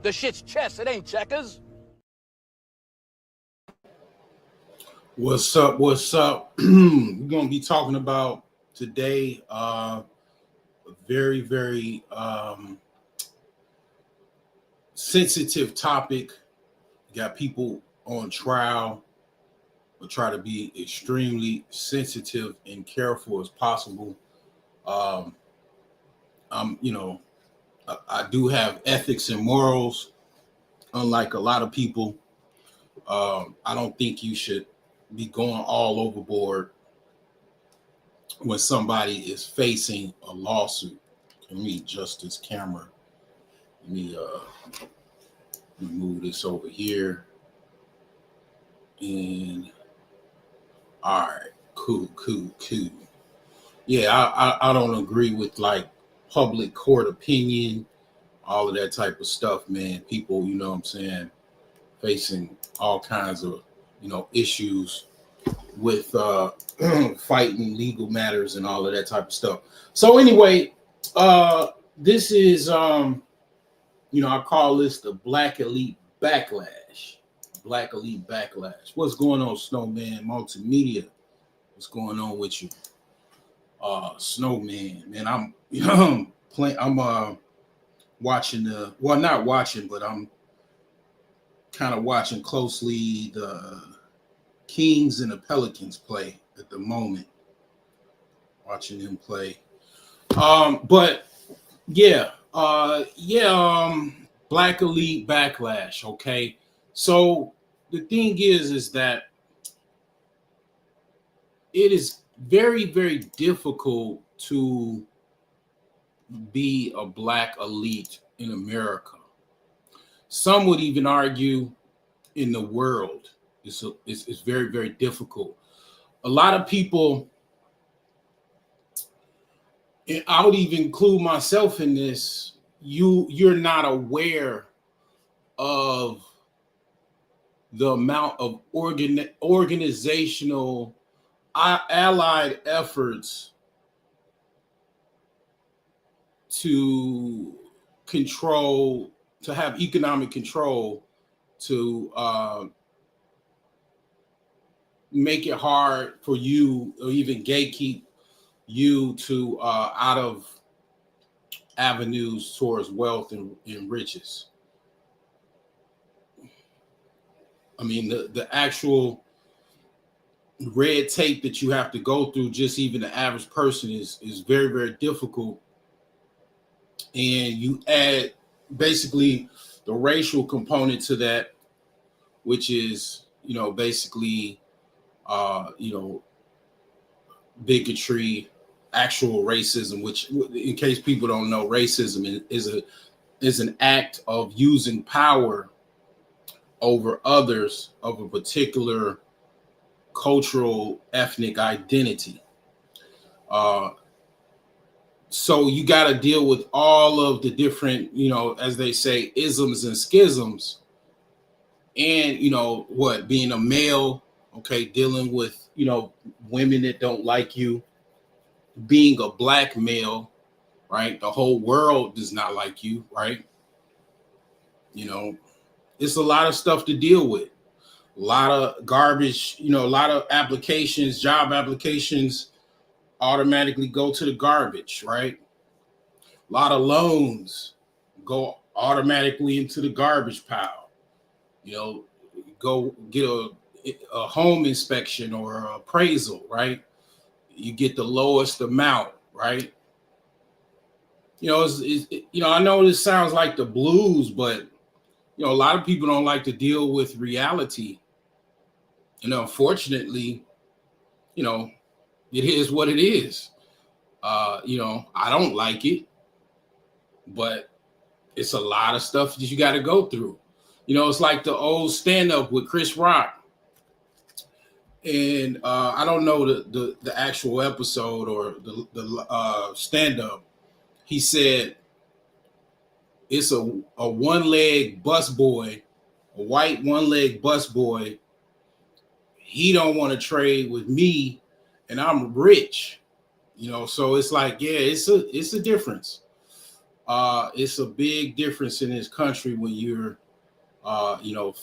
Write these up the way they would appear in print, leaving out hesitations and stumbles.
The shit's chess, it ain't checkers. What's up? What's up? We're going to be talking about today a very, very sensitive topic. Got people on trial. We'll try to be extremely sensitive and careful as possible. I do have ethics and morals, unlike a lot of people. I don't think you should be going all overboard when somebody is facing a lawsuit. Let me adjust this camera. Let me move this over here. And all right, cool. Yeah, I don't agree with like public court opinion, all of that type of stuff, man. People, you know what I'm saying, facing all kinds of, issues with fighting legal matters and all of that type of stuff. So anyway, this is I call this the Black Elite Backlash. Black Elite Backlash. What's going on, Snowman Multimedia? What's going on with you? Snowman, man, I'm watching not watching, but I'm kind of watching closely the Kings and the Pelicans play at the moment. Watching them play. But yeah, Black Elite Backlash, okay? So the thing is that it is very, very difficult to be a black elite in America. Some would even argue in the world. It's very, very difficult. A lot of people, and I would even include myself in this, you're not aware of the amount of organizational allied efforts to have economic control, to make it hard for you or even gatekeep you to out of avenues towards wealth and riches. I mean, the actual red tape that you have to go through, just even the average person, is very, very difficult. And you add basically the racial component to that, which is, basically, bigotry, actual racism, which, in case people don't know, racism is an act of using power over others of a particular cultural, ethnic identity. So you got to deal with all of the different, as they say, isms and schisms. And, being a male, okay, dealing with, women that don't like you, being a black male, right? The whole world does not like you, right? It's a lot of stuff to deal with. A lot of garbage, a lot of applications, job applications automatically go to the garbage, right? A lot of loans go automatically into the garbage pile. Go get a home inspection or appraisal, right? You get the lowest amount, right? I know this sounds like the blues, but a lot of people don't like to deal with reality. And unfortunately, it is what it is. I don't like it, but it's a lot of stuff that you got to go through. It's like the old stand-up with Chris Rock. And I don't know the actual episode or the stand-up. He said it's a one-leg busboy, a white one-leg busboy. He don't want to trade with me, and I'm rich. So it's like, yeah, it's a difference. It's a big difference in this country when you're,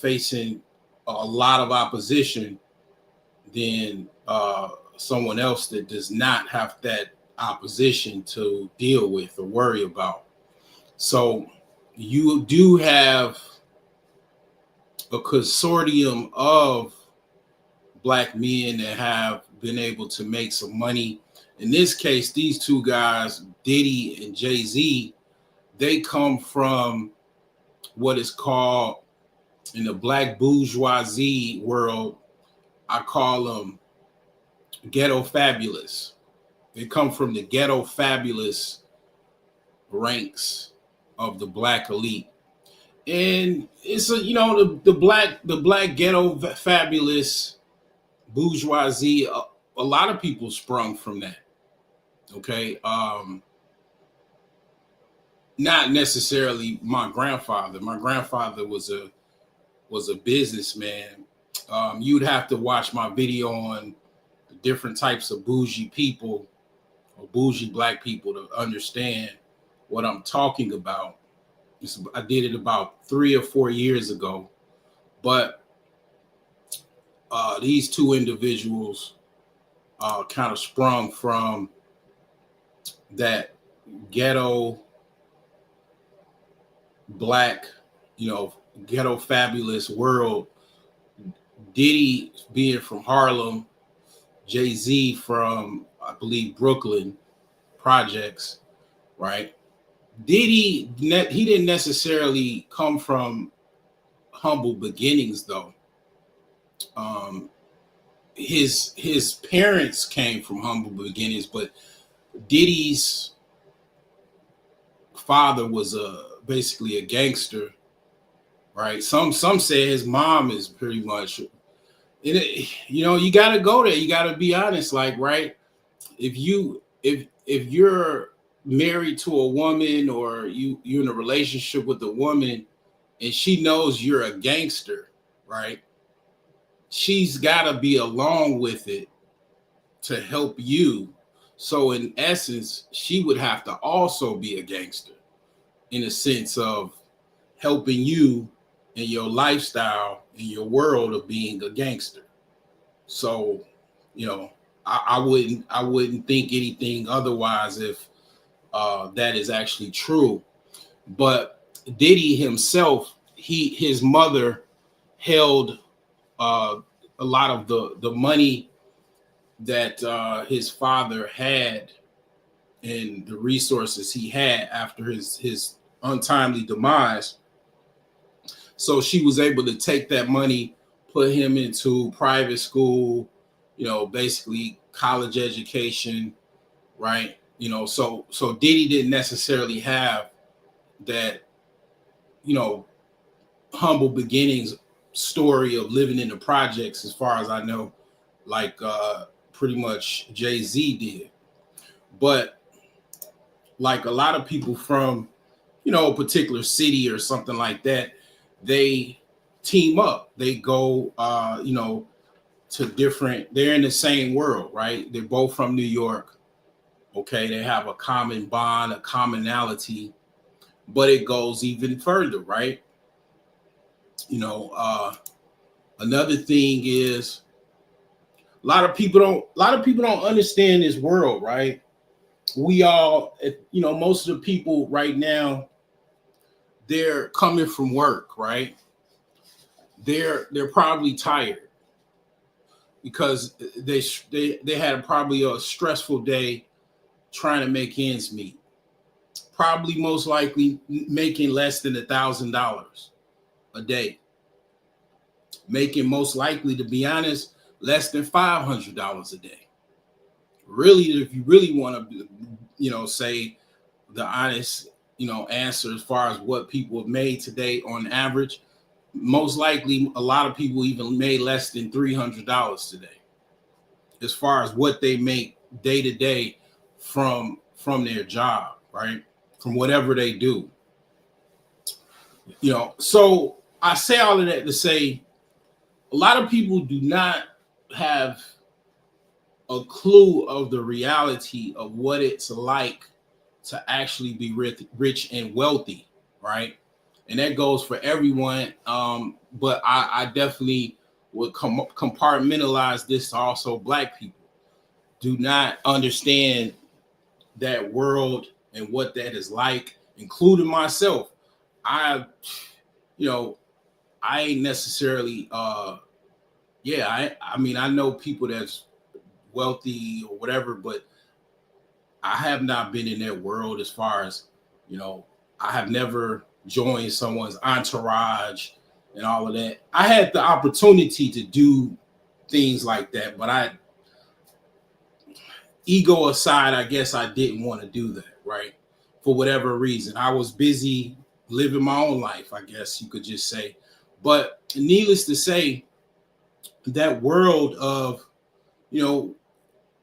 facing a lot of opposition than someone else that does not have that opposition to deal with or worry about. So you do have a consortium of black men that have been able to make some money. In this case, these two guys, Diddy and Jay-Z, they come from what is called in the black bourgeoisie world, I call them ghetto fabulous. They come from the ghetto fabulous ranks of the black elite. And it's the black ghetto fabulous bourgeoisie, a lot of people sprung from that. Okay. Not necessarily my grandfather. My grandfather was a businessman. You'd have to watch my video on the different types of bougie people or bougie black people to understand what I'm talking about. I did it about 3 or 4 years ago, but these two individuals kind of sprung from that ghetto black, ghetto fabulous world. Diddy being from Harlem, Jay-Z from, I believe, Brooklyn projects, right? Diddy, he didn't necessarily come from humble beginnings, though. His parents came from humble beginnings, but Diddy's father was basically a gangster, right? Some say his mom is pretty much. You got to go there. You got to be honest, like, right? If you're married to a woman or you're in a relationship with a woman and she knows you're a gangster, right? She's got to be along with it to help you. So in essence, she would have to also be a gangster in a sense of helping you in your lifestyle, in your world of being a gangster. So, I wouldn't think anything otherwise if that is actually true. But Diddy himself, his mother held a lot of the money that his father had and the resources he had after his untimely demise. So she was able to take that money, put him into private school, basically college education, right? So Diddy didn't necessarily have that, humble beginnings story of living in the projects, as far as I know, like pretty much Jay-Z did. But like a lot of people from, a particular city or something like that, they team up. They go, to different, they're in the same world, right? They're both from New York. Okay. They have a common bond, a commonality, but it goes even further, right? Another thing is a lot of people don't understand this world, right? We all, most of the people right now, they're coming from work, right? They're probably tired because they had probably a stressful day trying to make ends meet. Probably most likely making less than $1,000 a day. Making most likely, to be honest, less than $500 a day. Really, if you really want to, say the honest, answer as far as what people have made today on average, most likely a lot of people even made less than $300 today, as far as what they make day to day from their job, right? From whatever they do. So I say all of that to say a lot of people do not have a clue of the reality of what it's like to actually be rich and wealthy, right? And that goes for everyone. But I definitely would compartmentalize this to also Black people. Do not understand that world and what that is like, including myself. I, you know, I ain't necessarily, I mean, I know people that's wealthy or whatever, but I have not been in that world as far as, I have never joined someone's entourage and all of that. I had the opportunity to do things like that, but ego aside, I guess I didn't want to do that, right? For whatever reason. I was busy living my own life, I guess you could just say. But needless to say, that world of,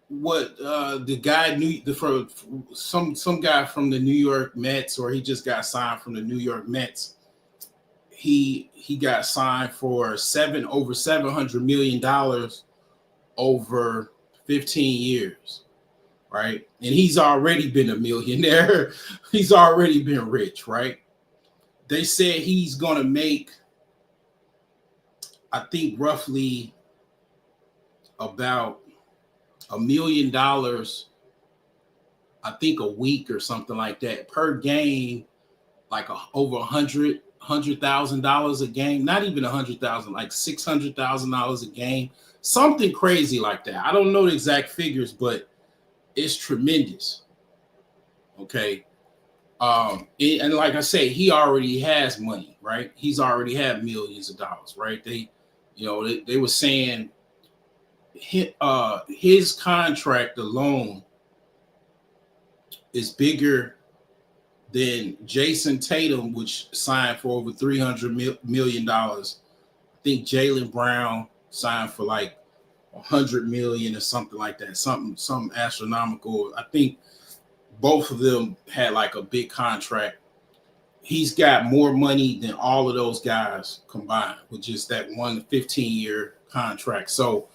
what the guy for some guy from the New York Mets, or he just got signed from the New York Mets. He got signed for over $700 million over 15 years, right? And he's already been a millionaire. He's already been rich, right? They said he's gonna make, I think, roughly about $1 million, I think, a week or something like that per game, like over $100,000 a game, not even 100,000, like $600,000 a game, something crazy like that. I don't know the exact figures, but it's tremendous. Okay. And like I say, he already has money, right? He's already had millions of dollars, right? They were saying his contract alone is bigger than Jason Tatum, which signed for over $300 million. I think Jaylen Brown signed for like $100 million or something like that, some astronomical. I think both of them had like a big contract. He's got more money than all of those guys combined with just that one 15-year contract. So,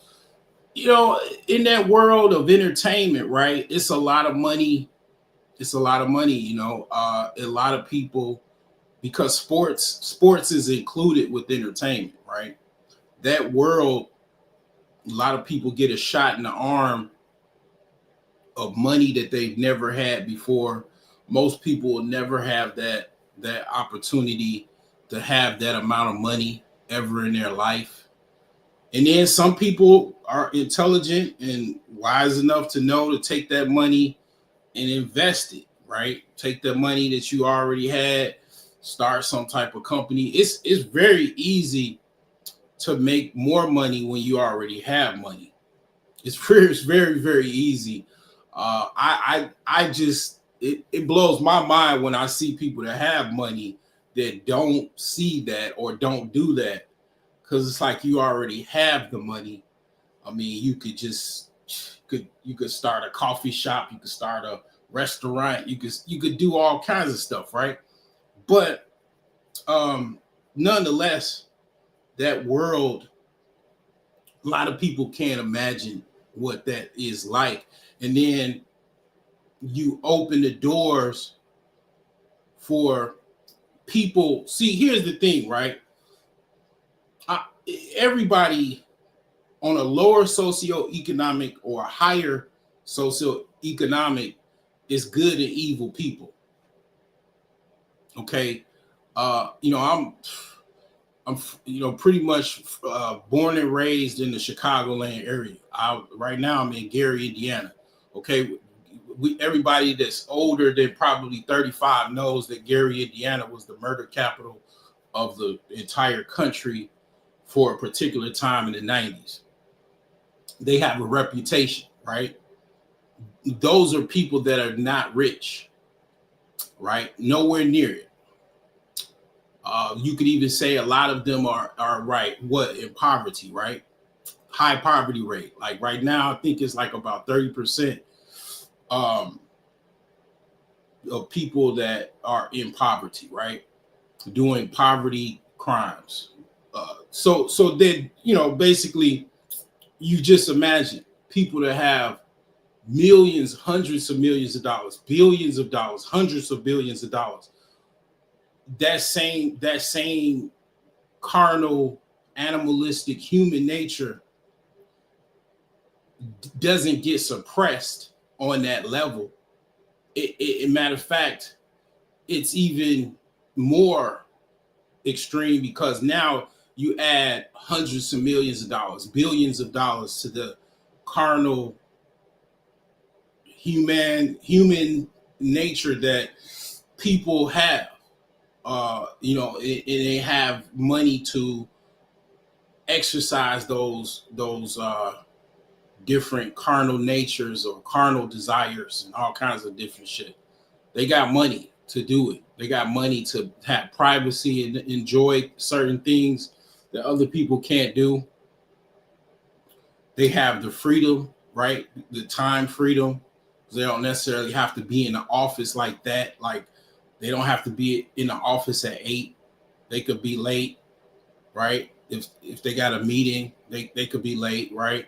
in that world of entertainment, right, it's a lot of money. It's a lot of money, a lot of people, because sports is included with entertainment, right? That world, a lot of people get a shot in the arm of money that they've never had before. Most people will never have that opportunity to have that amount of money ever in their life. And then some people are intelligent and wise enough to know to take that money and invest it, right? Take the money that you already had, start some type of company. It's very easy to make more money when you already have money. It's very, very easy. I just, it blows my mind when I see people that have money that don't see that or don't do that, because it's like you already have the money. I mean, you could start a coffee shop, you could start a restaurant, you could do all kinds of stuff, right? But nonetheless, that world, a lot of people can't imagine what that is like. And then you open the doors for people. See, here's the thing, right? Everybody on a lower socioeconomic or a higher socioeconomic is good and evil people. Okay. I'm pretty much born and raised in the Chicagoland area. Right now I'm in Gary, Indiana. Okay. Everybody that's older than probably 35 knows that Gary, Indiana was the murder capital of the entire country for a particular time in the 90s. They have a reputation, right? Those are people that are not rich, right? Nowhere near it. You could even say a lot of them are in poverty, right? High poverty rate. Like right now, I think it's like about 30% of people that are in poverty, right? Doing poverty crimes. So then, basically, you just imagine people that have millions, hundreds of millions of dollars, billions of dollars, hundreds of billions of dollars. That same carnal, animalistic human nature doesn't get suppressed on that level. Matter of fact, it's even more extreme because now you add hundreds of millions of dollars, billions of dollars to the carnal human nature that people have. And they have money to exercise those different carnal natures or carnal desires and all kinds of different shit. They got money to do it. They got money to have privacy and enjoy certain things that other people can't do. They have the freedom, right? The time freedom. They don't necessarily have to be in the office like that. Like they don't have to be in the office at 8. They could be late, right? If they got a meeting, they could be late, right?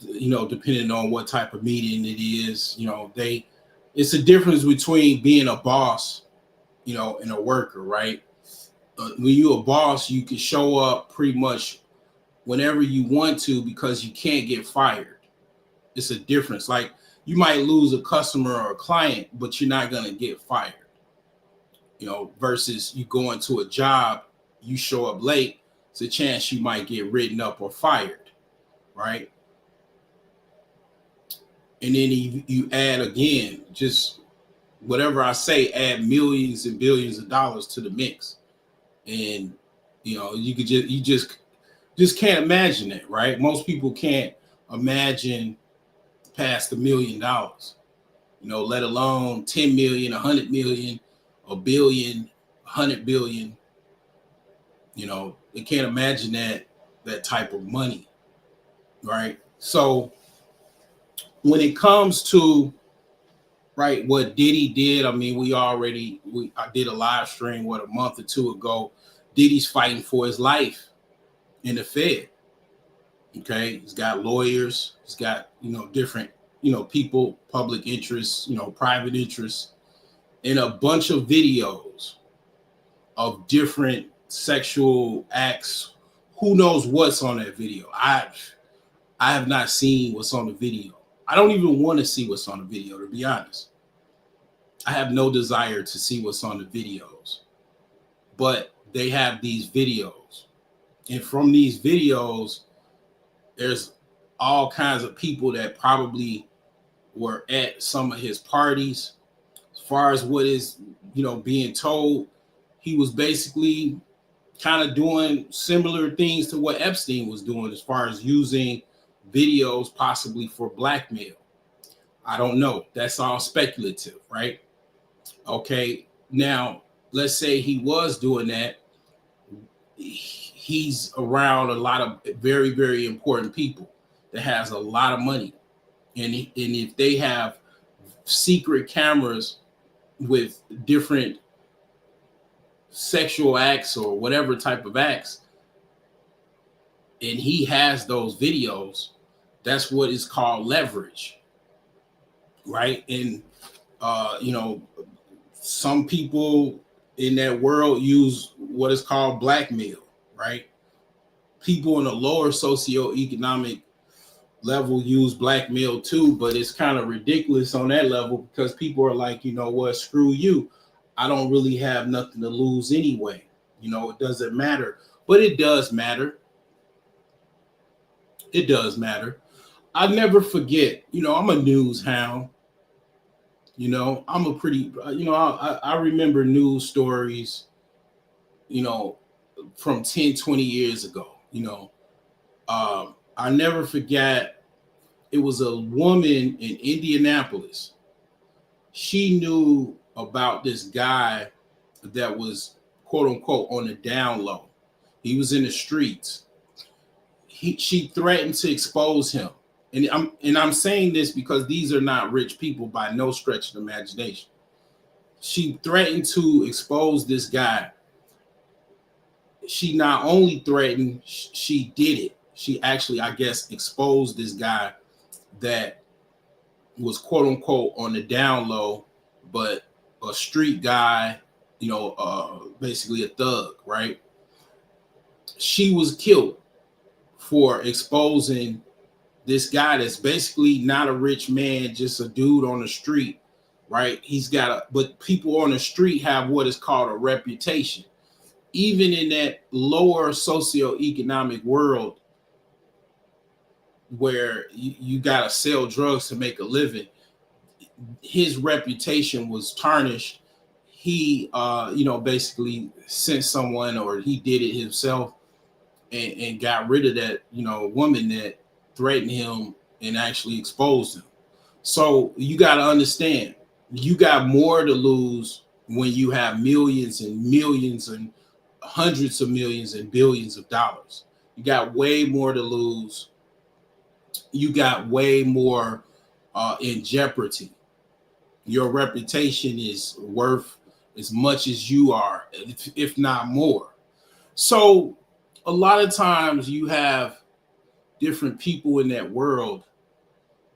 Depending on what type of meeting it is, it's a difference between being a boss, and a worker, right? When you're a boss, you can show up pretty much whenever you want to because you can't get fired. It's a difference. Like you might lose a customer or a client, but you're not going to get fired, versus you go into a job, you show up late, it's a chance you might get written up or fired, right? And then you add again, just whatever I say, add millions and billions of dollars to the mix. And, you just can't imagine it, right? Most people can't imagine past $1 million, let alone 10 million, 100 million, a billion, 100 billion. They can't imagine that type of money, right? So when it comes to right what Diddy did, I mean, I did a live stream a month or two ago. Diddy's fighting for his life in the Fed. Okay, he's got lawyers, he's got different people, public interests, private interests, and a bunch of videos of different sexual acts. Who knows what's on that video? I have not seen what's on the video. I don't even want to see what's on the video, to be honest. I have no desire to see what's on the videos. But they have these videos. And from these videos, there's all kinds of people that probably were at some of his parties. As far as what is, being told, he was basically kind of doing similar things to what Epstein was doing as far as using videos possibly for blackmail. I don't know. That's all speculative, right? Okay. Now, let's say he was doing that. He's around a lot of very, very important people that has a lot of money. And if they have secret cameras with different sexual acts or whatever type of acts, and he has those videos, that's what is called leverage, right? And some people in that world use what is called blackmail, right? People in a lower socioeconomic level use blackmail too, but it's kind of ridiculous on that level because people are like, what, screw you. I don't really have nothing to lose anyway. It doesn't matter, but it does matter. It does matter. I never forget, I'm a news hound. I'm a pretty, I remember news stories, from 10, 20 years ago, I never forget, it was a woman in Indianapolis. She knew about this guy that was quote unquote on the down low. He was in the streets. She threatened to expose him. And I'm saying this because these are not rich people by no stretch of the imagination. She threatened to expose this guy. She not only threatened, she did it. She actually, I guess, exposed this guy that was quote unquote on the down low, but a street guy, basically a thug, right? She was killed for exposing this guy that's basically not a rich man, just a dude on the street, right? But people on the street have what is called a reputation. Even in that lower socioeconomic world where you got to sell drugs to make a living, his reputation was tarnished. He, basically sent someone, or he did it himself, and got rid of that, woman that threatened him and actually exposed him. So you got to understand, you got more to lose when you have millions and millions and hundreds of millions and billions of dollars. You got way more to lose. You got way more in jeopardy. Your reputation is worth as much as you are, if not more. So a lot of times you have different people in that world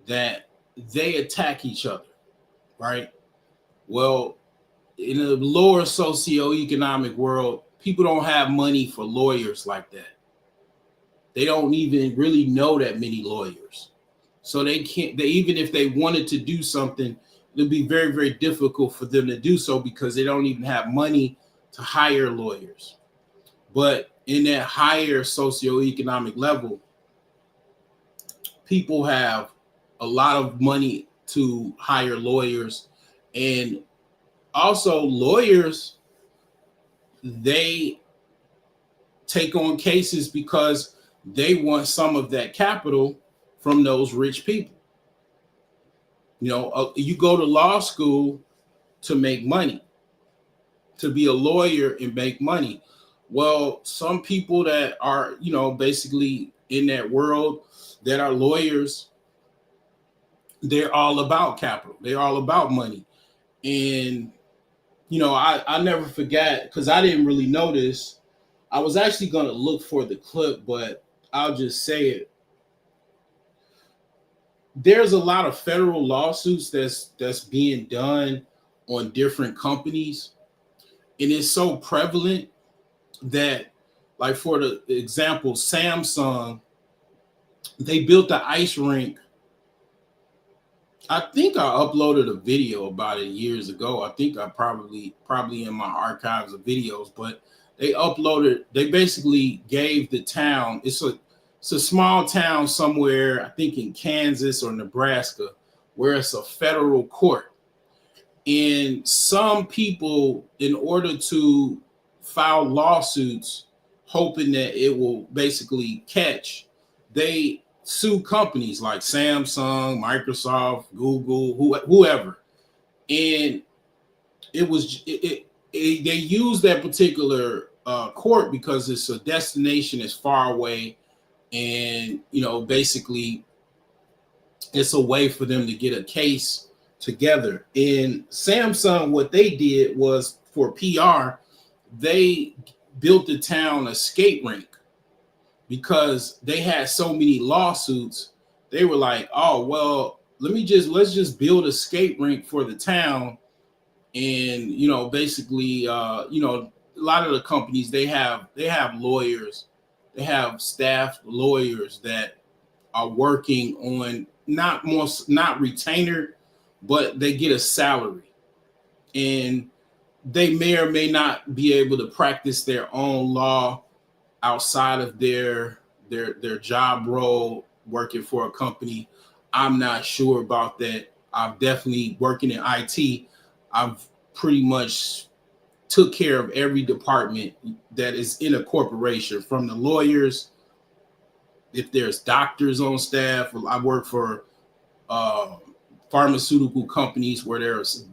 that they attack each other, right? Well, in a lower socioeconomic world, people don't have money for lawyers like that. They don't even really know that many lawyers. So even if they wanted to do something, it'll be very, very difficult for them to do so because they don't even have money to hire lawyers. But in that higher socioeconomic level, people have a lot of money to hire lawyers. And also lawyers, they take on cases because they want some of that capital from those rich people. You go to law school to make money, to be a lawyer and make money. Well, some people that are, basically in that world that are lawyers, they're all about capital. They're all about money. And, I never forget, because I didn't really notice. I was actually going to look for the clip, but I'll just say it. There's a lot of federal lawsuits that's being done on different companies. And it's so prevalent that, like, for the example, Samsung, they built the ice rink. I think I uploaded a video about it years ago. I think I probably in my archives of videos, but they basically gave the town, it's a small town somewhere, I think in Kansas or Nebraska, where it's a federal court. And some people, in order to file lawsuits, hoping that it will basically catch, they sue companies like Samsung, Microsoft, Google, whoever. And they use that particular court because it's a destination that's far away, and basically it's a way for them to get a case together. And Samsung, what they did was, for PR, they built the town a skate rink because they had so many lawsuits. They were like, oh, well, let's just build a skate rink for the town. And, basically, a lot of the companies, they have lawyers, they have staff lawyers that are working on not retainer, but they get a salary, and they may or may not be able to practice their own law outside of their job role working for a company. I'm not sure about that. I'm definitely working in IT. I've pretty much took care of every department that is in a corporation, from the lawyers. If there's doctors on staff, I work for pharmaceutical companies where there's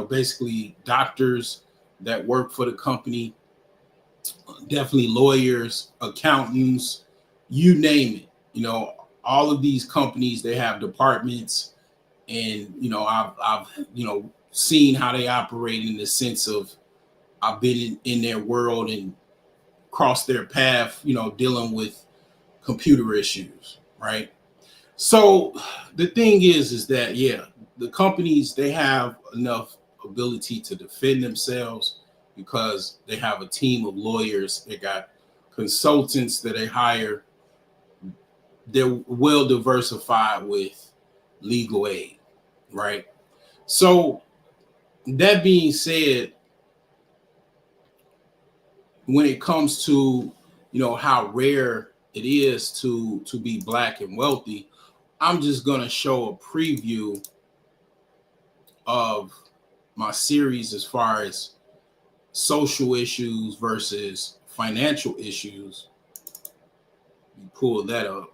basically doctors that work for the company. Definitely lawyers, accountants, you name it. All of these companies, they have departments, and I've seen how they operate, in the sense of I've been in their world and crossed their path, dealing with computer issues, right? So the thing is that yeah, the companies, they have enough ability to defend themselves because they have a team of lawyers. They got consultants that they hire. They're well diversified with legal aid, right? So that being said, when it comes to, how rare it is to be black and wealthy, I'm just going to show a preview of my series as far as social issues versus financial issues. You pull that up.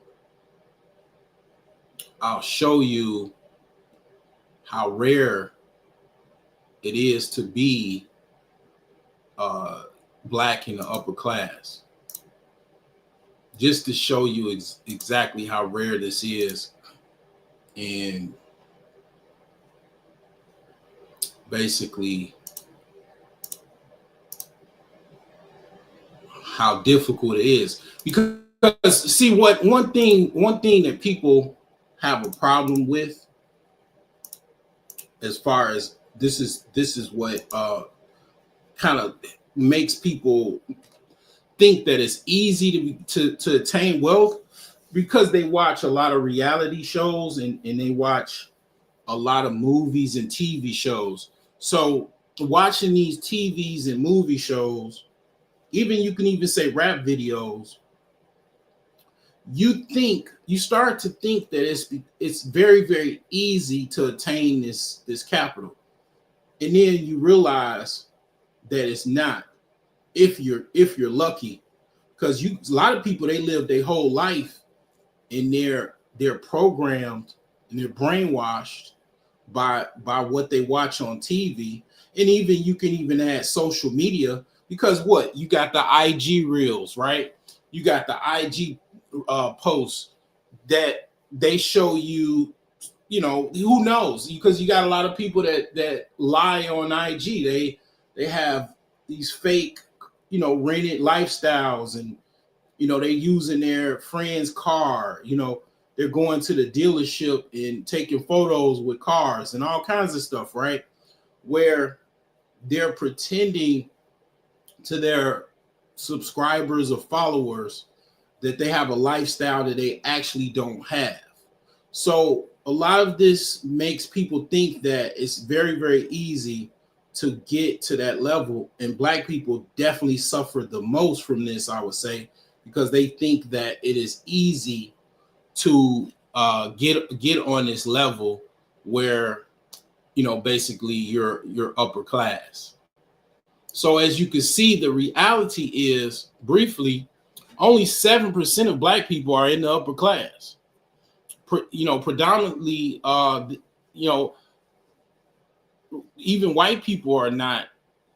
I'll show you how rare it is to be black in the upper class, just to show you exactly how rare this is, and basically how difficult it is. Because see, what one thing that people have a problem with, as far as this is what kind of makes people think that it's easy to attain wealth, because they watch a lot of reality shows, and they watch a lot of movies and TV shows. So watching these TVs and movie shows, even you can even say rap videos, you start to think that it's very, very easy to attain this capital. And then you realize that it's not, if you're lucky, because a lot of people, they live their whole life and they're programmed and they're brainwashed by what they watch on TV. And even you can even add social media, because what, you got the IG reels, right? You got the IG posts that they show you, who knows, because you got a lot of people that lie on IG. They have these fake, rented lifestyles, and they using their friend's car, they're going to the dealership and taking photos with cars and all kinds of stuff, right? Where they're pretending to their subscribers or followers that they have a lifestyle that they actually don't have. So a lot of this makes people think that it's very, very easy to get to that level. And black people definitely suffer the most from this, I would say, because they think that it is easy to get on this level where, basically you're upper class. So as you can see, the reality is, briefly, only 7% of black people are in the upper class. Predominantly, even white people are not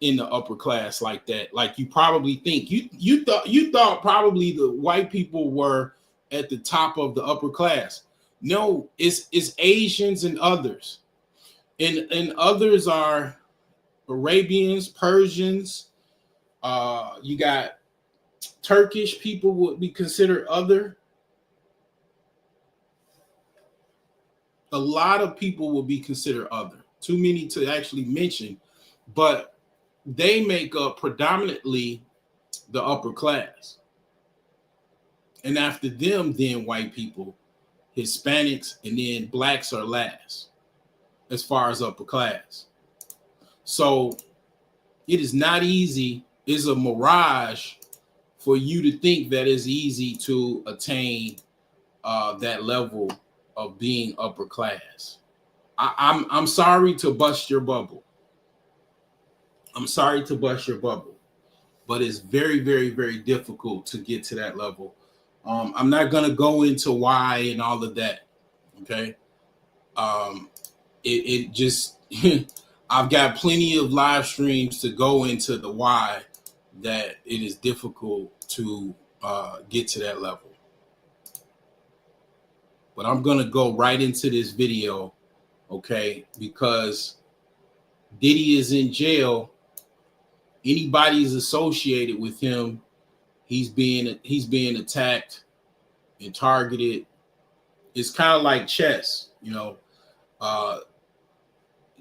in the upper class like that. Like you probably think. You thought probably the white people were at the top of the upper class. No, it's Asians and others. And others are Arabians, Persians. You got Turkish people would be considered other. A lot of people will be considered other. Too many to actually mention, but they make up predominantly the upper class. And after them, then white people, Hispanics, and then blacks are last as far as upper class. So it is not easy. It's a mirage for you to think that it's easy to attain that level of being upper class. I'm sorry to bust your bubble. I'm sorry to bust your bubble, but it's very, very, very difficult to get to that level. I'm not gonna go into why and all of that. Okay, it just I've got plenty of live streams to go into the why that it is difficult to get to that level. But I'm gonna go right into this video, okay? Because Diddy is in jail. Anybody's associated with him, he's being attacked and targeted, it's kind of like chess,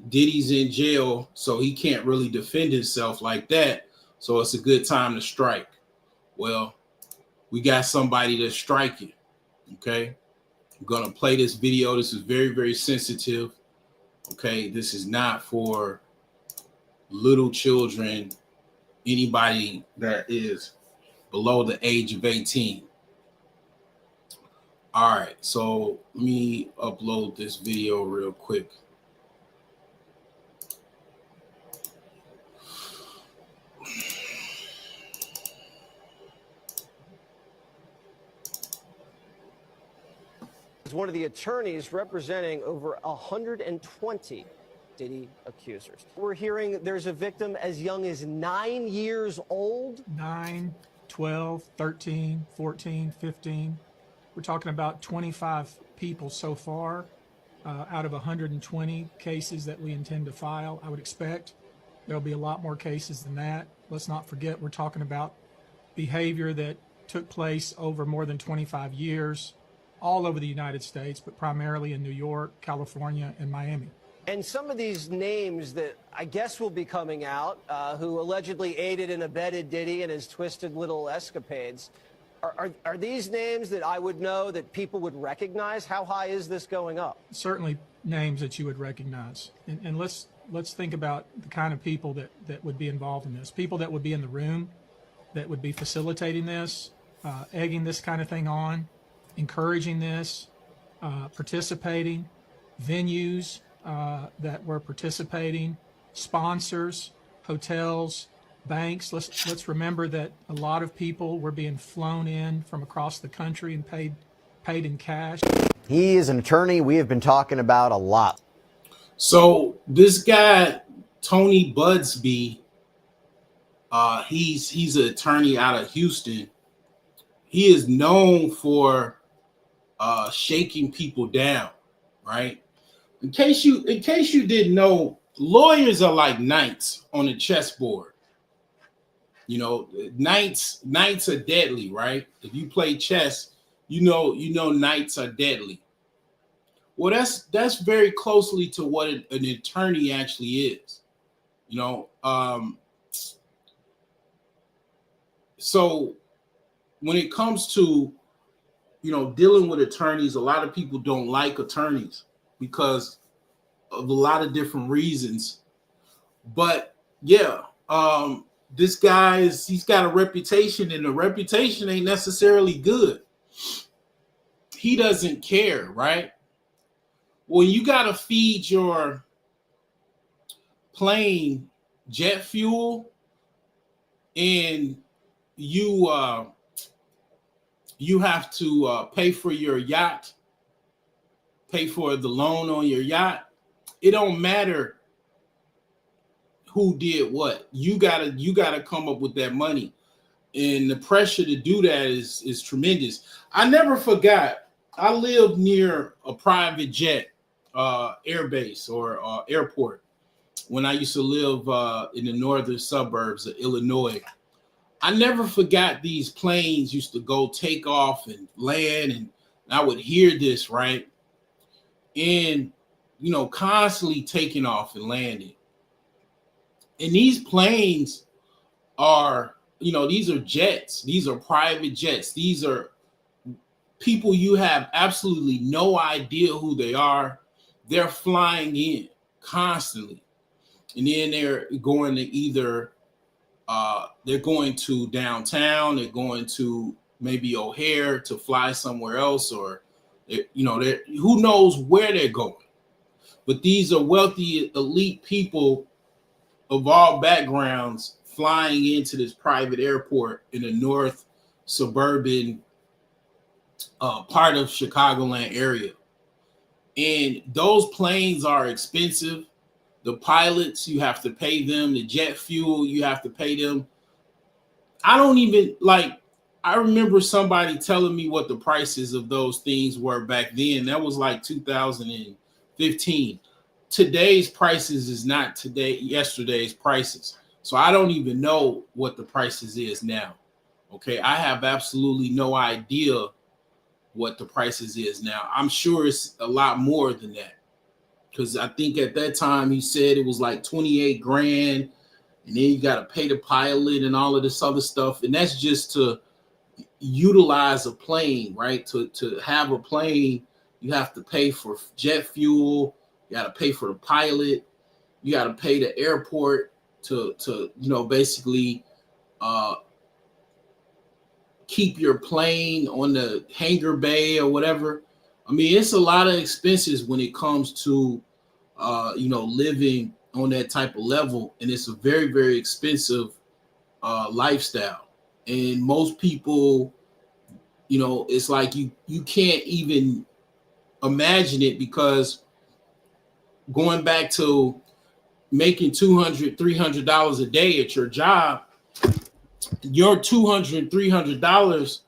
Diddy's in jail, so he can't really defend himself like that. So it's a good time to strike. Well, we got somebody that's striking. Okay. I'm going to play this video. This is very, very sensitive. Okay. This is not for little children, anybody that is below the age of 18. All right. So let me upload this video real quick. Is one of the attorneys representing over 120 Diddy accusers. We're hearing there's a victim as young as 9 years old. 9, 12, 13, 14, 15. We're talking about 25 people so far out of 120 cases that we intend to file. I would expect there'll be a lot more cases than that. Let's not forget we're talking about behavior that took place over more than 25 years all over the United States, but primarily in New York, California, and Miami. And some of these names that I guess will be coming out, who allegedly aided and abetted Diddy and his twisted little escapades, are these names that I would know, that people would recognize? How high is this going up? Certainly names that you would recognize. And let's think about the kind of people that would be involved in this. People that would be in the room, that would be facilitating this, egging this kind of thing on, encouraging this, participating, venues that were participating, sponsors, hotels, banks. Let's remember that a lot of people were being flown in from across the country and paid in cash. He is an attorney we have been talking about a lot. So this guy, Tony Budsby, he's an attorney out of Houston. He is known for shaking people down, right? In case you didn't know, lawyers are like knights on a chessboard. Knights are deadly, right? If you play chess, you know knights are deadly. Well, that's very closely to what an attorney actually is. So when it comes to dealing with attorneys, a lot of people don't like attorneys because of a lot of different reasons. But yeah, this guy he's got a reputation, and the reputation ain't necessarily good. He doesn't care, right? Well, you got to feed your plane jet fuel, and you have to pay for your yacht, pay for the loan on your yacht. It don't matter who did what. You gotta come up with that money, and the pressure to do that is tremendous. I never forgot. I lived near a private jet airbase or airport when I used to live in the northern suburbs of Illinois. I never forgot these planes used to go take off and land, and I would hear this, right? And, constantly taking off and landing. And these planes are, these are jets. These are private jets. These are people you have absolutely no idea who they are. They're flying in constantly. And then they're going to either they're going to downtown, they're going to maybe O'Hare to fly somewhere else, or who knows where they're going. But these are wealthy, elite people of all backgrounds flying into this private airport in the north suburban part of Chicagoland area. And those planes are expensive. The pilots, you have to pay them. The jet fuel, you have to pay them. I remember somebody telling me what the prices of those things were back then. That was like 2015. Today's prices is not yesterday's prices. So I don't even know what the prices is now. Okay. I have absolutely no idea what the prices is now. I'm sure it's a lot more than that, because I think at that time he said it was like 28 grand, and then you got to pay the pilot and all of this other stuff, and that's just to utilize a plane, right? To have a plane, you have to pay for jet fuel, you got to pay for the pilot, you got to pay the airport to basically keep your plane on the hangar bay or whatever. I mean, it's a lot of expenses when it comes to living on that type of level, and it's a very, very expensive lifestyle. And most people, it's like you can't even imagine it, because going back to making $200, $300 a day at your job, your $200, $300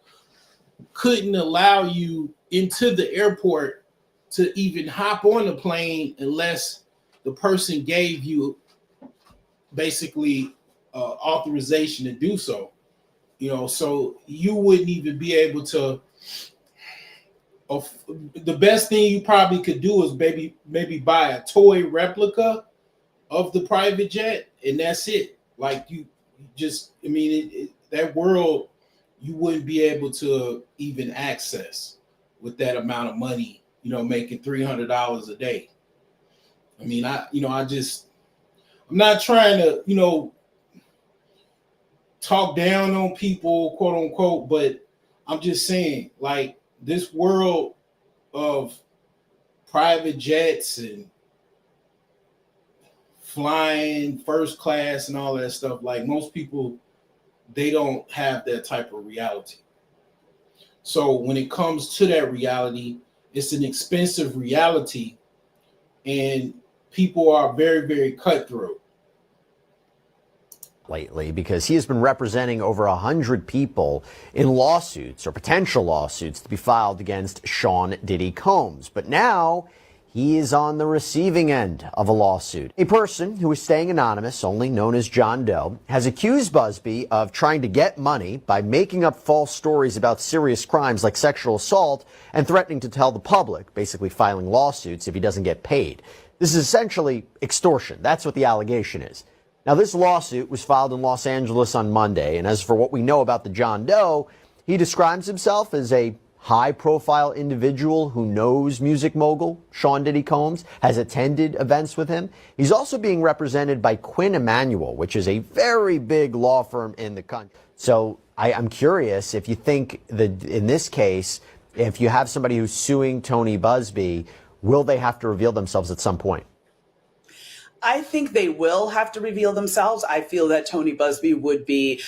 couldn't allow you into the airport to even hop on the plane unless the person gave you basically authorization to do so. So you wouldn't even be able to. The best thing you probably could do is maybe buy a toy replica of the private jet, and that's it. Like you just, I mean, that world you wouldn't be able to even access with that amount of money. Making $300 a day. I mean, I'm not trying to, talk down on people, quote unquote, but I'm just saying, like, this world of private jets and flying first class and all that stuff, like, most people, they don't have that type of reality. So when it comes to that reality, it's an expensive reality, and people are very, very cutthroat lately, because he has been representing over 100 people in lawsuits or potential lawsuits to be filed against Sean Diddy Combs. But now he is on the receiving end of a lawsuit. A person who is staying anonymous, only known as John Doe, has accused Busby of trying to get money by making up false stories about serious crimes like sexual assault and threatening to tell the public, basically filing lawsuits if he doesn't get paid. This is essentially extortion. That's what the allegation is. Now, this lawsuit was filed in Los Angeles on Monday, and as for what we know about the John Doe, he describes himself as a high-profile individual who knows music mogul Sean Diddy Combs, has attended events with him. He's also being represented by Quinn Emanuel, which is a very big law firm in the country. So I'm curious if you think that in this case, if you have somebody who's suing Tony Busby, will they have to reveal themselves at some point? I think they will have to reveal themselves. I feel that Tony Busby would be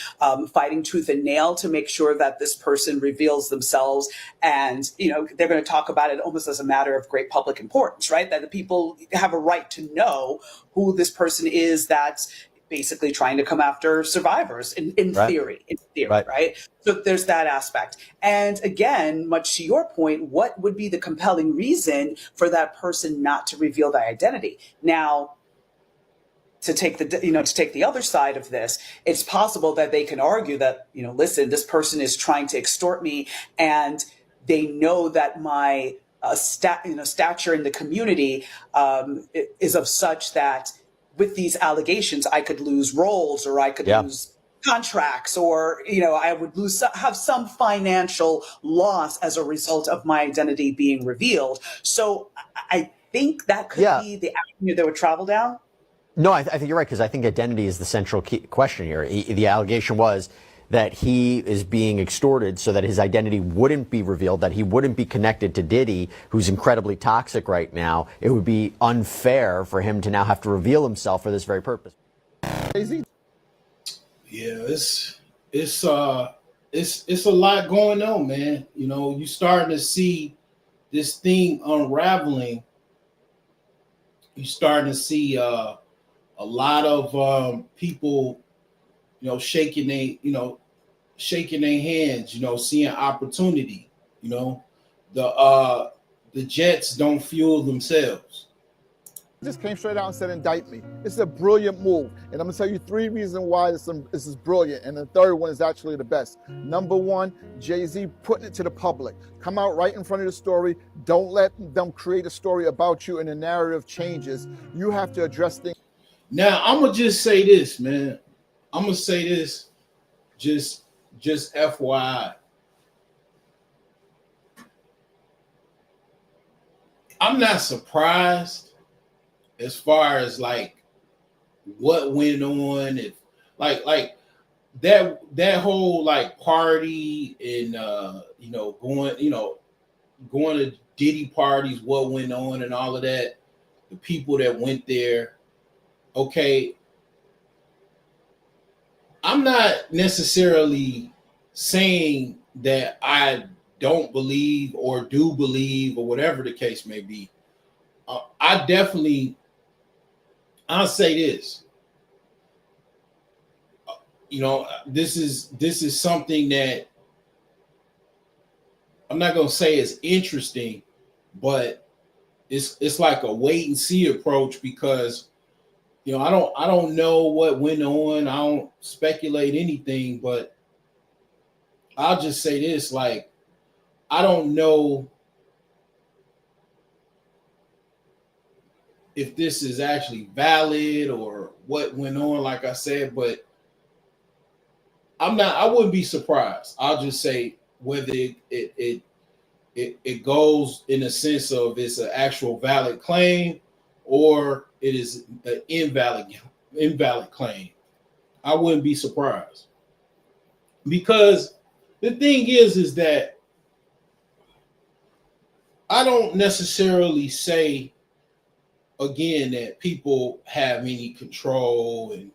fighting tooth and nail to make sure that this person reveals themselves. And, they're going to talk about it almost as a matter of great public importance, right? That the people have a right to know who this person is that's basically trying to come after survivors in Right. theory, right? So there's that aspect. And again, much to your point, what would be the compelling reason for that person not to reveal their identity? Now, to take the other side of this, it's possible that they can argue that, listen, this person is trying to extort me, and they know that my stature in the community is of such that with these allegations, I could lose roles, or I could lose contracts, or I would have some financial loss as a result of my identity being revealed. So I think that could be the avenue that would travel down. No, I think you're right, because I think identity is the central key question here. The allegation was that he is being extorted so that his identity wouldn't be revealed, that he wouldn't be connected to Diddy, who's incredibly toxic right now. It would be unfair for him to now have to reveal himself for this very purpose. Yeah, it's a lot going on, man. You starting to see this thing unraveling. You starting to see a lot of people, shaking their hands, seeing opportunity. The jets don't fuel themselves. Just came straight out and said, indict me. It's a brilliant move. And I'm going to tell you 3 reasons why this is brilliant. And the third one is actually the best. Number one, Jay-Z putting it to the public. Come out right in front of the story. Don't let them create a story about you and the narrative changes. You have to address things. Now, I'm going to just say this, man. I'm going to say this just FYI. I'm not surprised as far as like what went on, if like that whole like party and going to Diddy parties, what went on and all of that, the people that went there. Okay, I'm not necessarily saying that I don't believe or do believe or whatever the case may be. I'll say this. This is something that I'm not gonna say is interesting, but it's like a wait and see approach, because I don't know what went on. I don't speculate anything, but I'll just say this: like, I don't know if this is actually valid or what went on, like I said, but I wouldn't be surprised. I'll just say whether it goes in a sense of it's an actual valid claim or it is an invalid claim. I wouldn't be surprised, because the thing is that I don't necessarily say, again, that people have any control and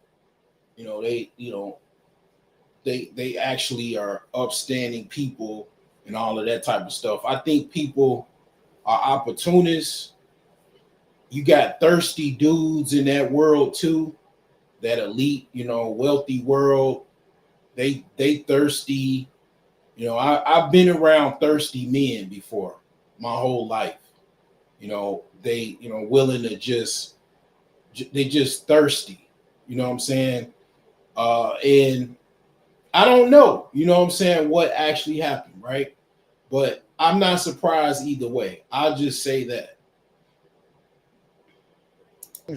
they actually are upstanding people and all of that type of stuff. I think people are opportunists. You got thirsty dudes in that world too, that elite, wealthy world. They thirsty. I've been around thirsty men before my whole life. They willing to they just thirsty. You know what I'm saying? And I don't know, what actually happened, right? But I'm not surprised either way. I'll just say that.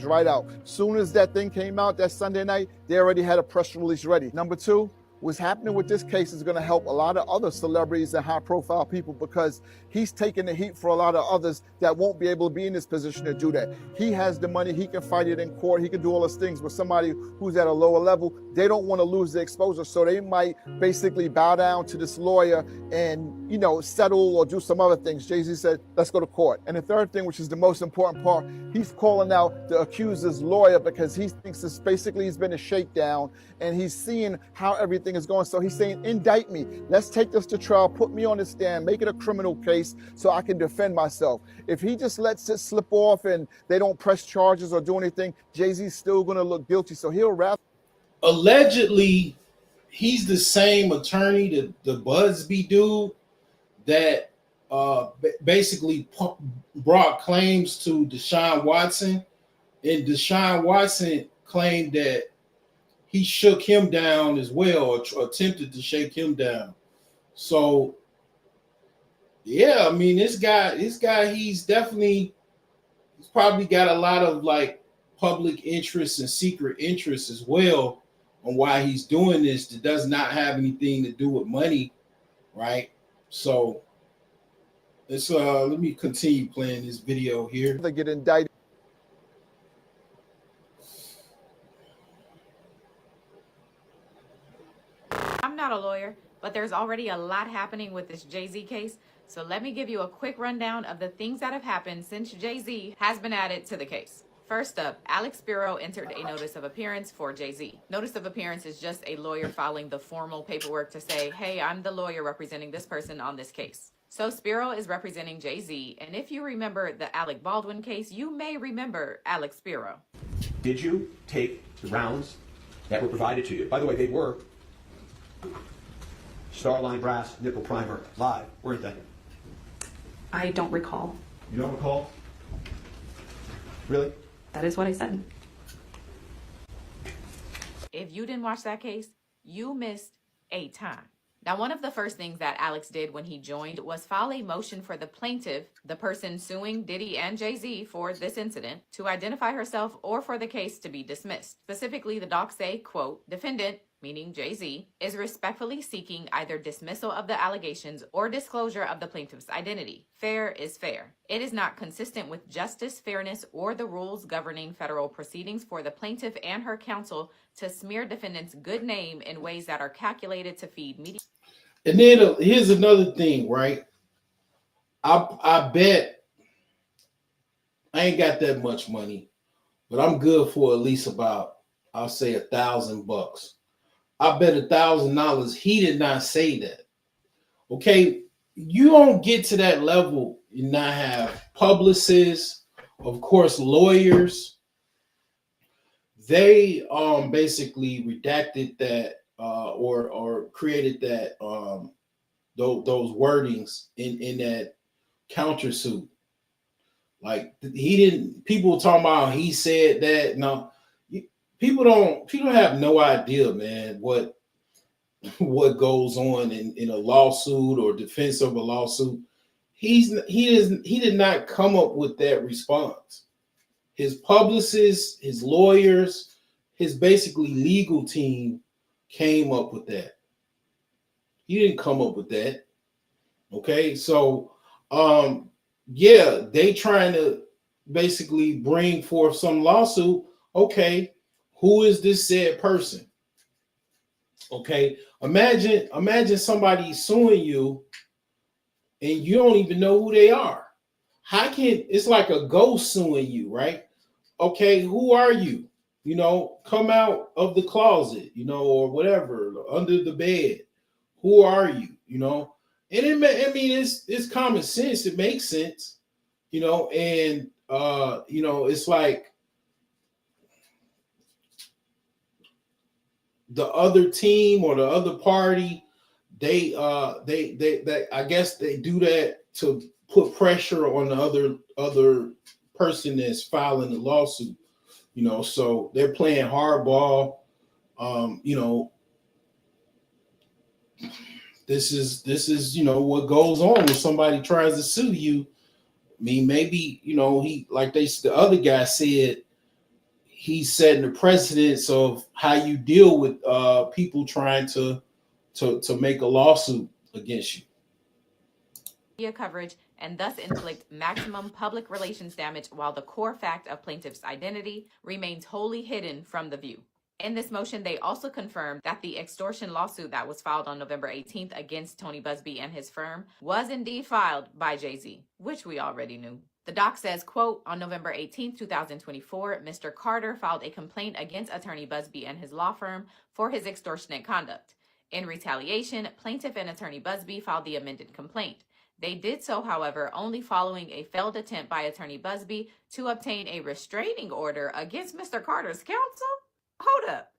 Right out. Soon as that thing came out that Sunday night, they already had a press release ready. Number two, what's happening with this case is going to help a lot of other celebrities and high profile people, because he's taking the heat for a lot of others that won't be able to be in this position to do that. He has the money. He can fight it in court. He can do all those things. But somebody who's at a lower level, they don't want to lose the exposure. So they might basically bow down to this lawyer and, settle or do some other things. Jay-Z said, let's go to court. And the third thing, which is the most important part, he's calling out the accuser's lawyer, because he thinks it's basically he's been a shakedown and he's seeing how everything is going. So he's saying, indict me. Let's take this to trial. Put me on the stand. Make it a criminal case so I can defend myself. If he just lets it slip off and they don't press charges or do anything, Jay-Z's still going to look guilty. So he'll rather. Allegedly, he's the same attorney, the Busby dude, that basically brought claims to Deshaun Watson. And Deshaun Watson claimed that he shook him down as well, or attempted to shake him down. So, yeah, I mean, this guy, he's probably got a lot of like public interest and secret interest as well on why he's doing this. That does not have anything to do with money, right? So, let me continue playing this video here. They get indicted. I'm not a lawyer, but there's already a lot happening with this Jay-Z case. So let me give you a quick rundown of the things that have happened since Jay-Z has been added to the case. First up, Alex Spiro entered a notice of appearance for Jay-Z. Notice of appearance is just a lawyer filing the formal paperwork to say, hey, I'm the lawyer representing this person on this case. So Spiro is representing Jay-Z, and if you remember the Alec Baldwin case, you may remember Alex Spiro. Did you take the rounds that were provided to you? By the way, they were Starline Brass Nipple Primer live, weren't they? I don't recall. You don't recall? Really? That is what I said. If you didn't watch that case, you missed a time. Now, one of the first things that Alex did when he joined was file a motion for the plaintiff, the person suing Diddy and Jay-Z for this incident, to identify herself or for the case to be dismissed. Specifically, the docs say, quote, defendant, meaning Jay-Z, is respectfully seeking either dismissal of the allegations or disclosure of the plaintiff's identity. Fair is fair. It is not consistent with justice, fairness, or the rules governing federal proceedings for the plaintiff and her counsel to smear defendant's good name in ways that are calculated to feed media. And then here's another thing, right? I bet I ain't got that much money, but I'm good for at least about, I'll say $1,000. I bet $1,000 he did not say that. Okay, you don't get to that level and not have publicists, of course, lawyers. They basically redacted that or created that those wordings in that countersuit. Like he didn't. People talking about he said that. No, people don't have no idea, man, what goes on in a lawsuit or defense of a lawsuit. He did not come up with that response. His publicists, his lawyers, his basically legal team came up with that. He didn't come up with that. Okay, so yeah, they trying to basically bring forth some lawsuit. Okay, who is this said person? Okay, imagine somebody suing you and you don't even know who they are. It's like a ghost suing you, right? Okay, who are you? You know, come out of the closet, you know, or whatever, under the bed. Who are you? You know, and it's common sense. It makes sense, you know, and you know, it's like the other team or the other party, they I guess they do that to put pressure on the other person that's filing the lawsuit, you know, so they're playing hardball. You know, this is you know what goes on when somebody tries to sue you. I mean, maybe, you know, the other guy said, he's setting the precedence of how you deal with people trying to make a lawsuit against you. Media coverage and thus inflict maximum public relations damage while the core fact of plaintiff's identity remains wholly hidden from the view. In this motion, they also confirmed that the extortion lawsuit that was filed on November 18th against Tony Busby and his firm was indeed filed by Jay-Z, which we already knew. The doc says, quote, on November 18th, 2024, Mr. Carter filed a complaint against attorney Busby and his law firm for his extortionate conduct. In retaliation, plaintiff and attorney Busby filed the amended complaint. They did so, however, only following a failed attempt by attorney Busby to obtain a restraining order against Mr. Carter's counsel. Hold up.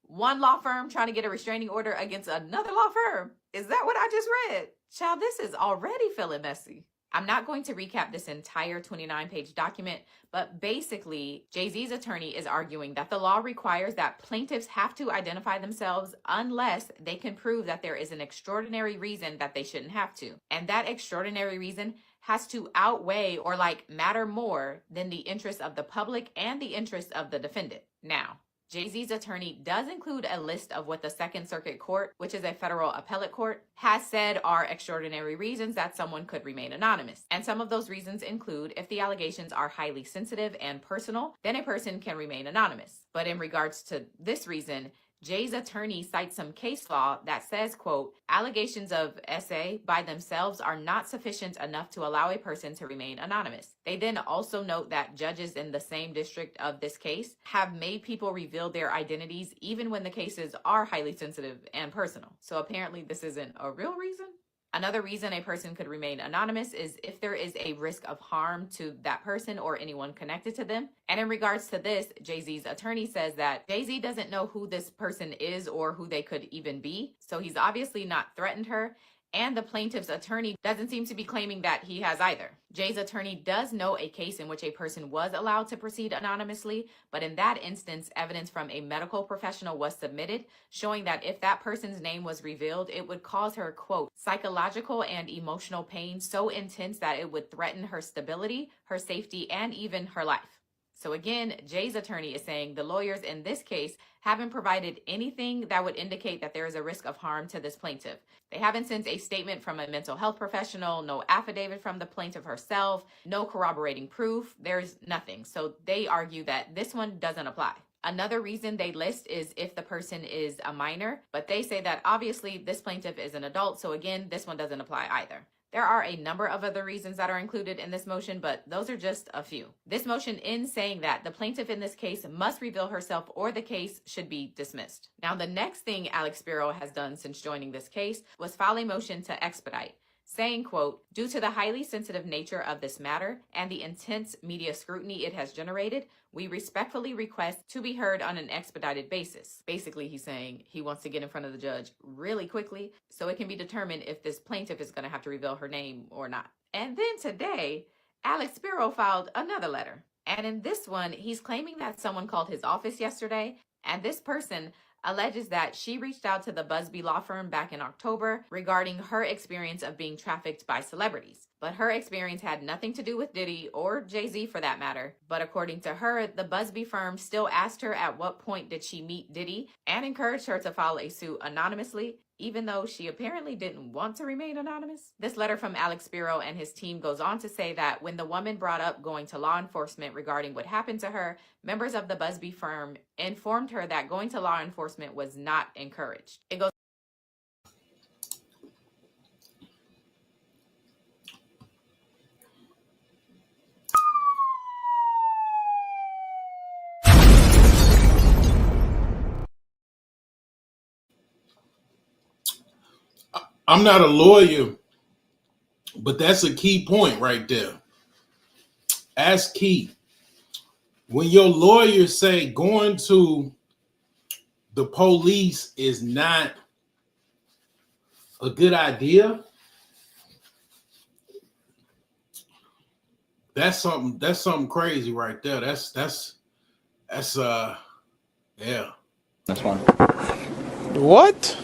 One law firm trying to get a restraining order against another law firm. Is that what I just read? Child, this is already feeling messy. I'm not going to recap this entire 29-page document, but basically, Jay-Z's attorney is arguing that the law requires that plaintiffs have to identify themselves unless they can prove that there is an extraordinary reason that they shouldn't have to. And that extraordinary reason has to outweigh or matter more than the interests of the public and the interests of the defendant. Now, Jay-Z's attorney does include a list of what the Second Circuit Court, which is a federal appellate court, has said are extraordinary reasons that someone could remain anonymous. And some of those reasons include if the allegations are highly sensitive and personal, then a person can remain anonymous. But in regards to this reason, Jay's attorney cites some case law that says, quote, allegations of SA by themselves are not sufficient enough to allow a person to remain anonymous. They then also note that judges in the same district of this case have made people reveal their identities even when the cases are highly sensitive and personal. So apparently this isn't a real reason. Another reason a person could remain anonymous is if there is a risk of harm to that person or anyone connected to them. And in regards to this, Jay-Z's attorney says that Jay-Z doesn't know who this person is or who they could even be. So he's obviously not threatened her. And the plaintiff's attorney doesn't seem to be claiming that he has either. Jay's attorney does know a case in which a person was allowed to proceed anonymously, but in that instance, evidence from a medical professional was submitted, showing that if that person's name was revealed, it would cause her, quote, psychological and emotional pain so intense that it would threaten her stability, her safety, and even her life. So again, Jay's attorney is saying the lawyers in this case haven't provided anything that would indicate that there is a risk of harm to this plaintiff. They haven't sent a statement from a mental health professional, no affidavit from the plaintiff herself, no corroborating proof. There's nothing. So they argue that this one doesn't apply. Another reason they list is if the person is a minor, but they say that obviously this plaintiff is an adult. So again, this one doesn't apply either. There are a number of other reasons that are included in this motion, but those are just a few. This motion ends saying that the plaintiff in this case must reveal herself or the case should be dismissed. Now, the next thing Alex Spiro has done since joining this case was file a motion to expedite, saying, quote, due to the highly sensitive nature of this matter and the intense media scrutiny it has generated, we respectfully request to be heard on an expedited basis. Basically, he's saying he wants to get in front of the judge really quickly so it can be determined if this plaintiff is going to have to reveal her name or not. And then today, Alex Spiro filed another letter. And in this one, he's claiming that someone called his office yesterday, and this person alleges that she reached out to the Busby law firm back in October regarding her experience of being trafficked by celebrities. But her experience had nothing to do with Diddy or Jay-Z for that matter. But according to her, the Busby firm still asked her at what point did she meet Diddy and encouraged her to file a suit anonymously, even though she apparently didn't want to remain anonymous. This letter from Alex Spiro and his team goes on to say that when the woman brought up going to law enforcement regarding what happened to her, members of the Busby firm informed her that going to law enforcement was not encouraged. It goes I'm not a lawyer, but that's a key point right there. That's key. When your lawyers say going to the police is not a good idea, that's something crazy right there. That's yeah. That's fine. What?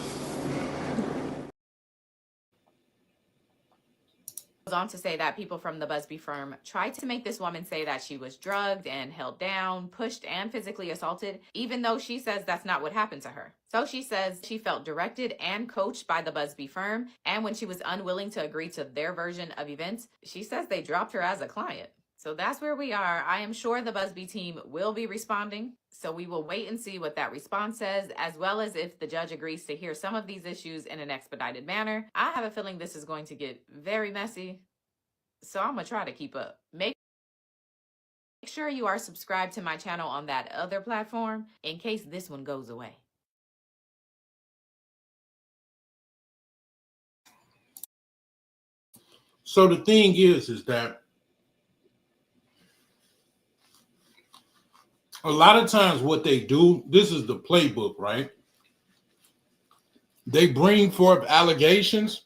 on to say that people from the Busby firm tried to make this woman say that she was drugged and held down, pushed, and physically assaulted, even though she says that's not what happened to her. So she says she felt directed and coached by the Busby firm, and when she was unwilling to agree to their version of events, she says they dropped her as a client. So that's where we are. I am sure the Busby team will be responding. So we will wait and see what that response says, as well as if the judge agrees to hear some of these issues in an expedited manner. I have a feeling this is going to get very messy. So I'm going to try to keep up. Make sure you are subscribed to my channel on that other platform in case this one goes away. So the thing is that a lot of times what they do, this is the playbook, right? They bring forth allegations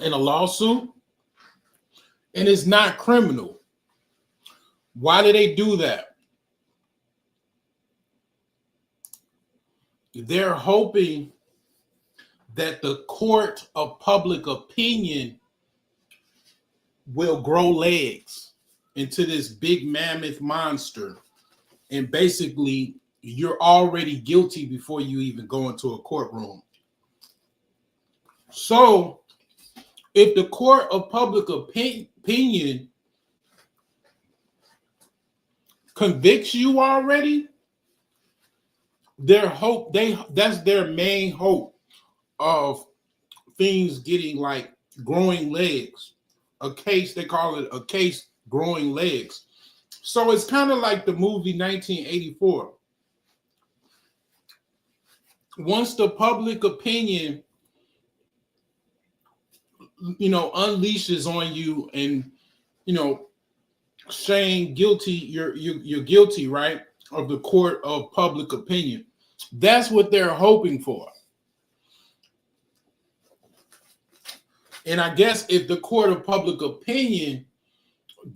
in a lawsuit, and it's not criminal. Why do they do that? They're hoping that the court of public opinion will grow legs into this big mammoth monster. And basically, you're already guilty before you even go into a courtroom. So, if the court of public opinion convicts you already, that's their main hope of things getting like growing legs. A case, they call it a case growing legs. So it's kind of like the movie 1984. Once the public opinion, unleashes on you and, saying guilty, you're guilty, right, of the court of public opinion. That's what they're hoping for. And I guess if the court of public opinion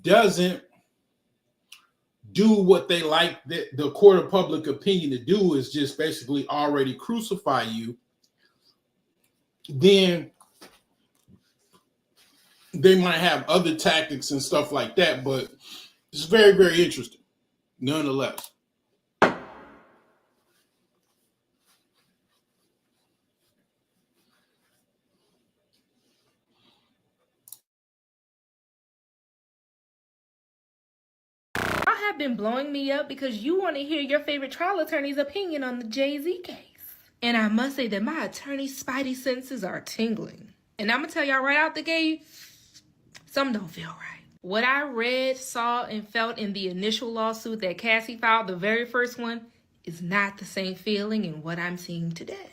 doesn't do what they like the court of public opinion to do, is just basically already crucify you, then they might have other tactics and stuff like that. But it's very, very interesting nonetheless. Have been blowing me up because you want to hear your favorite trial attorney's opinion on the Jay-Z case. And I must say that my attorney's spidey senses are tingling. And I'm going to tell y'all right out the gate, something don't feel right. What I read, saw, and felt in the initial lawsuit that Cassie filed, the very first one, is not the same feeling in what I'm seeing today.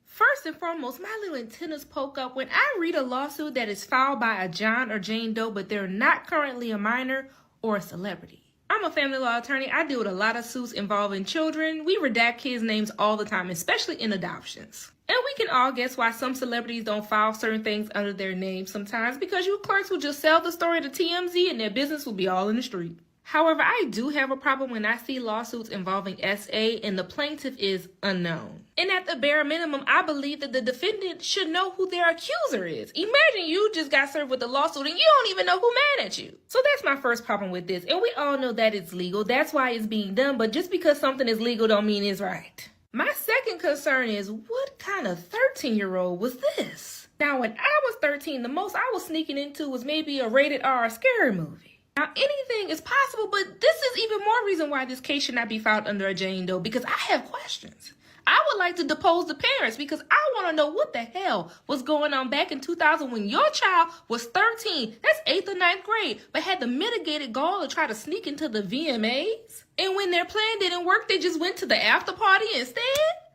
First and foremost, my little antennas poke up when I read a lawsuit that is filed by a John or Jane Doe, but they're not currently a minor or a celebrity. I'm a family law attorney. I deal with a lot of suits involving children. We redact kids' names all the time, especially in adoptions. And we can all guess why some celebrities don't file certain things under their name sometimes, because you clerks will just sell the story to TMZ and their business will be all in the street. However, I do have a problem when I see lawsuits involving SA and the plaintiff is unknown. And at the bare minimum, I believe that the defendant should know who their accuser is. Imagine you just got served with a lawsuit and you don't even know who mad at you. So that's my first problem with this. And we all know that it's legal. That's why it's being done. But just because something is legal don't mean it's right. My second concern is, what kind of 13-year-old was this? Now, when I was 13, the most I was sneaking into was maybe a rated R scary movie. Now, anything is possible, but this is even more reason why this case should not be filed under a Jane Doe, because I have questions. I would like to depose the parents because I want to know what the hell was going on back in 2000 when your child was 13, that's 8th or 9th grade, but had the mitigated goal to try to sneak into the VMAs. And when their plan didn't work, they just went to the after party instead?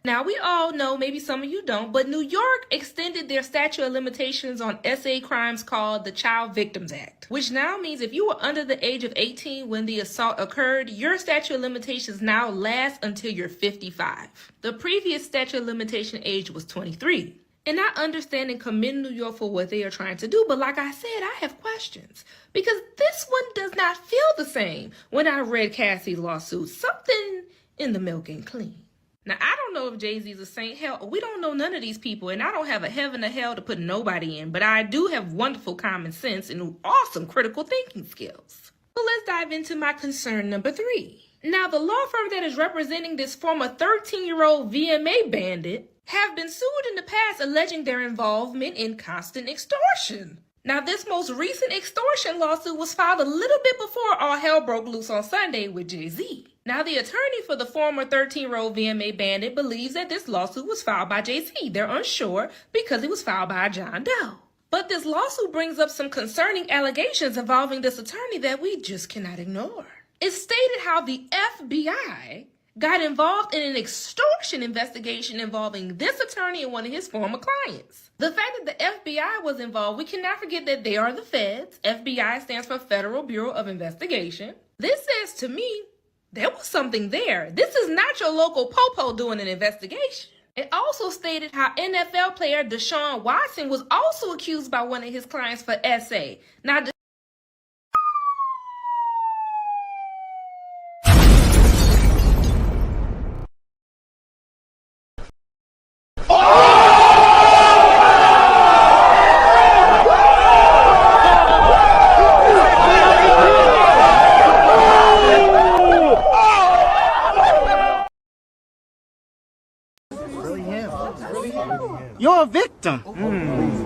Now, we all know, maybe some of you don't, but New York extended their statute of limitations on SA crimes called the Child Victims Act, which now means if you were under the age of 18 when the assault occurred, your statute of limitations now lasts until you're 55. The previous statute of limitation age was 23. And I understand and commend New York for what they are trying to do, but like I said, I have questions. Because this one does not feel the same when I read Cassie's lawsuit. Something in the milk ain't clean. Now, I don't know if Jay-Z's a saint. Hell, we don't know none of these people, and I don't have a heaven or hell to put nobody in, but I do have wonderful common sense and awesome critical thinking skills. So let's dive into my concern number 3. Now, the law firm that is representing this former 13-year-old VMA bandit have been sued in the past alleging their involvement in constant extortion. Now, this most recent extortion lawsuit was filed a little bit before all hell broke loose on Sunday with Jay-Z. Now, the attorney for the former 13-year-old VMA bandit believes that this lawsuit was filed by Jay-Z. They're unsure because it was filed by John Doe. But this lawsuit brings up some concerning allegations involving this attorney that we just cannot ignore. It stated how the FBI got involved in an extortion investigation involving this attorney and one of his former clients. The fact that the FBI was involved, we cannot forget that they are the feds. FBI stands for Federal Bureau of Investigation. This says to me, there was something there. This is not your local popo doing an investigation. It also stated how NFL player Deshaun Watson was also accused by one of his clients for SA. Now, You're a victim.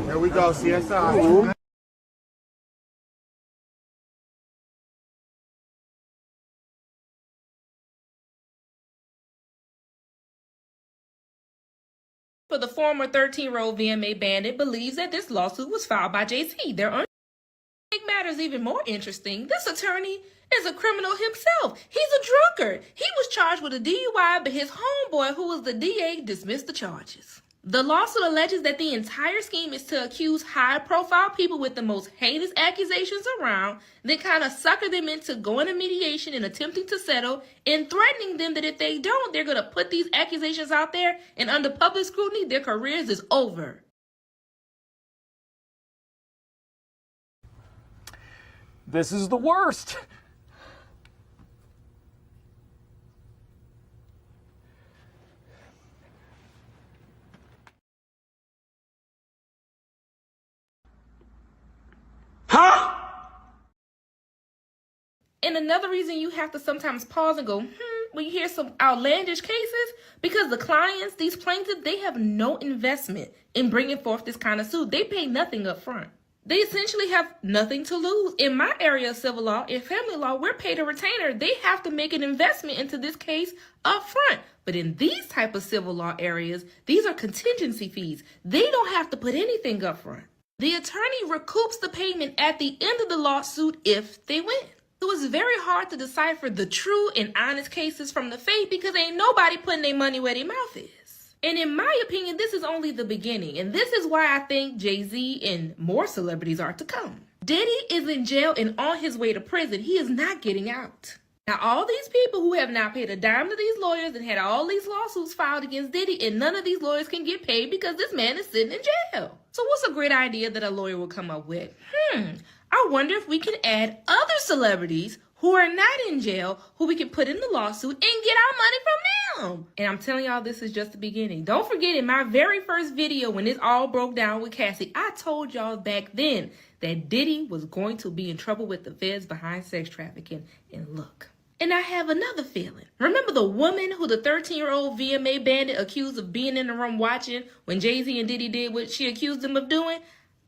Here we go, CSI. for the former 13-year-old VMA bandit believes that this lawsuit was filed by Jay-Z. To make matters even more interesting, this attorney is a criminal himself. He's a drunkard. He was charged with a DUI, but his homeboy, who was the DA, dismissed the charges. The lawsuit alleges that the entire scheme is to accuse high-profile people with the most heinous accusations around, then kind of sucker them into going to mediation and attempting to settle, and threatening them that if they don't, they're going to put these accusations out there, and under public scrutiny, their careers is over. This is the worst. And another reason you have to sometimes pause and go, when you hear some outlandish cases, because the clients, these plaintiffs, they have no investment in bringing forth this kind of suit. They pay nothing up front. They essentially have nothing to lose. In my area of civil law, in family law, we're paid a retainer. They have to make an investment into this case up front. But in these type of civil law areas, these are contingency fees. They don't have to put anything up front. The attorney recoups the payment at the end of the lawsuit if they win. So it's very hard to decipher the true and honest cases from the fake because ain't nobody putting their money where their mouth is. And in my opinion, this is only the beginning. And this is why I think Jay-Z and more celebrities are to come. Diddy is in jail and on his way to prison. He is not getting out. Now, all these people who have not paid a dime to these lawyers and had all these lawsuits filed against Diddy, and none of these lawyers can get paid because this man is sitting in jail. So what's a great idea that a lawyer will come up with? I wonder if we can add other celebrities who are not in jail, who we can put in the lawsuit and get our money from them. And I'm telling y'all, this is just the beginning. Don't forget, in my very first video, when this all broke down with Cassie, I told y'all back then that Diddy was going to be in trouble with the feds behind sex trafficking. And look. And I have another feeling. Remember the woman who the 13-year-old VMA bandit accused of being in the room watching when Jay-Z and Diddy did what she accused him of doing?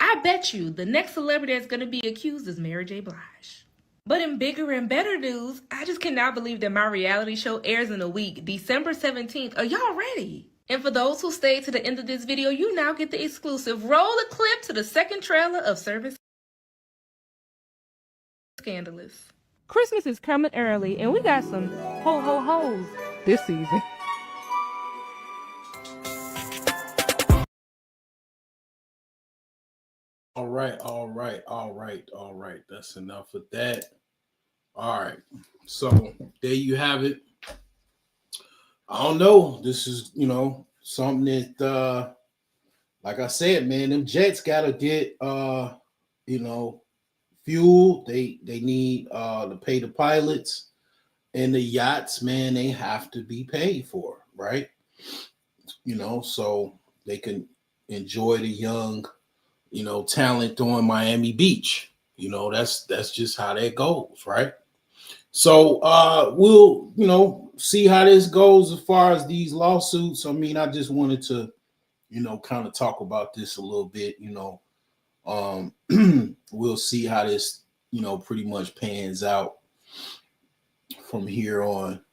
I bet you the next celebrity that's going to be accused is Mary J. Blige. But in bigger and better news, I just cannot believe that my reality show airs in a week, December 17th. Are y'all ready? And for those who stayed to the end of this video, you now get the exclusive. Roll a clip to the second trailer of Service Scandalous. Christmas is coming early, and we got some ho-ho-hos this season. All right. That's enough of that. All right. So there you have it. I don't know. This is, something that, like I said, man, them jets gotta get, fuel. They need to pay the pilots, and the yachts, man, they have to be paid for, right? So they can enjoy the young, talent on Miami Beach. That's just how that goes, right? So we'll, see how this goes as far as these lawsuits. I mean, I just wanted to, kind of talk about this a little bit, we'll see how this, pretty much pans out from here on.